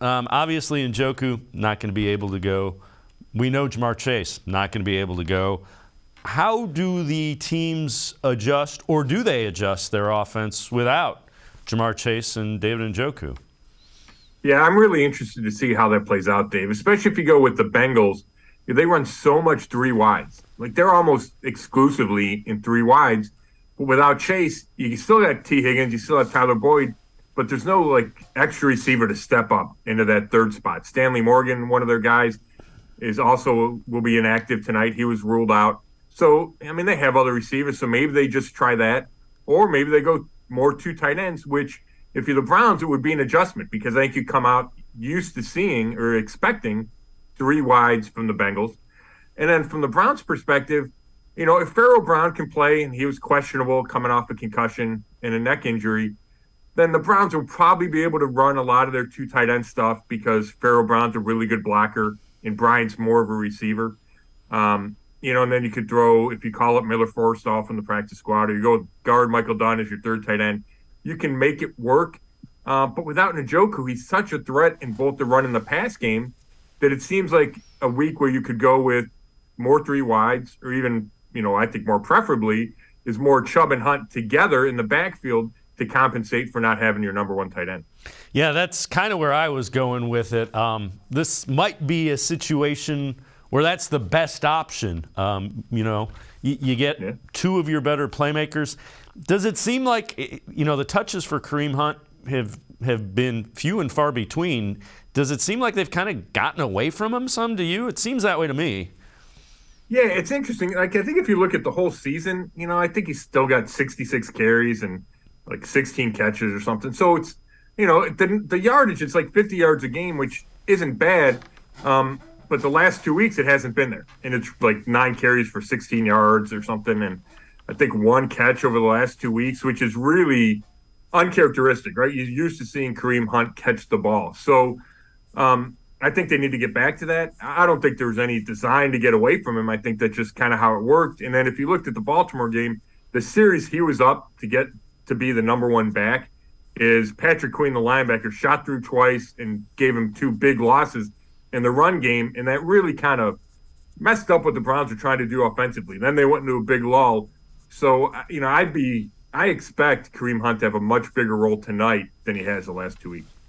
Obviously, Njoku not going to be able to go. We know Jamar Chase not going to be able to go. How do the teams adjust, or do they adjust their offense without Jamar Chase and David Njoku? Yeah, I'm really interested to see how that plays out, Dave, especially if you go with the Bengals. They run so much three wides. Like, they're almost exclusively in three wides. But without Chase, you still got T. Higgins, you still have Tyler Boyd, but there's no, like, extra receiver to step up into that third spot. Stanley Morgan, one of their guys, will be inactive tonight. He was ruled out. So, I mean, they have other receivers, so maybe they just try that. Or maybe they go more two tight ends, which, if you're the Browns, it would be an adjustment because I think you come out used to seeing or expecting three wides from the Bengals. And then from the Browns' perspective, if Pharaoh Brown can play and he was questionable coming off a concussion and a neck injury, then the Browns will probably be able to run a lot of their two tight end stuff because Pharaoh Brown's a really good blocker and Bryant's more of a receiver. And then you could throw, if you call up Miller Forrestall from the practice squad, or you go guard Michael Dunn as your third tight end, you can make it work. But without Njoku, he's such a threat in both the run and the pass game that it seems like a week where you could go with more three wides, or even, I think more preferably is more Chubb and Hunt together in the backfield to compensate for not having your number one tight end. Yeah, that's kind of where I was going with it. This might be a situation where that's the best option. You get two of your better playmakers. Does it seem like, the touches for Kareem Hunt have been few and far between? Does it seem like they've kind of gotten away from him some to you? It seems that way to me. Yeah, it's interesting. Like, I think if you look at the whole season, I think he's still got 66 carries and like 16 catches or something. So it's, the yardage, it's like 50 yards a game, which isn't bad. But the last 2 weeks, it hasn't been there. And it's like 9 carries for 16 yards or something. And I think 1 catch over the last 2 weeks, which is really uncharacteristic, right? You're used to seeing Kareem Hunt catch the ball. So I think they need to get back to that. I don't think there was any design to get away from him. I think that's just kind of how it worked. And then if you looked at the Baltimore game, the series he was up to get to be the number one back is Patrick Queen, the linebacker, shot through twice and gave him 2 big losses in the run game. And that really kind of messed up what the Browns were trying to do offensively. Then they went into a big lull. So, I expect Kareem Hunt to have a much bigger role tonight than he has the last 2 weeks.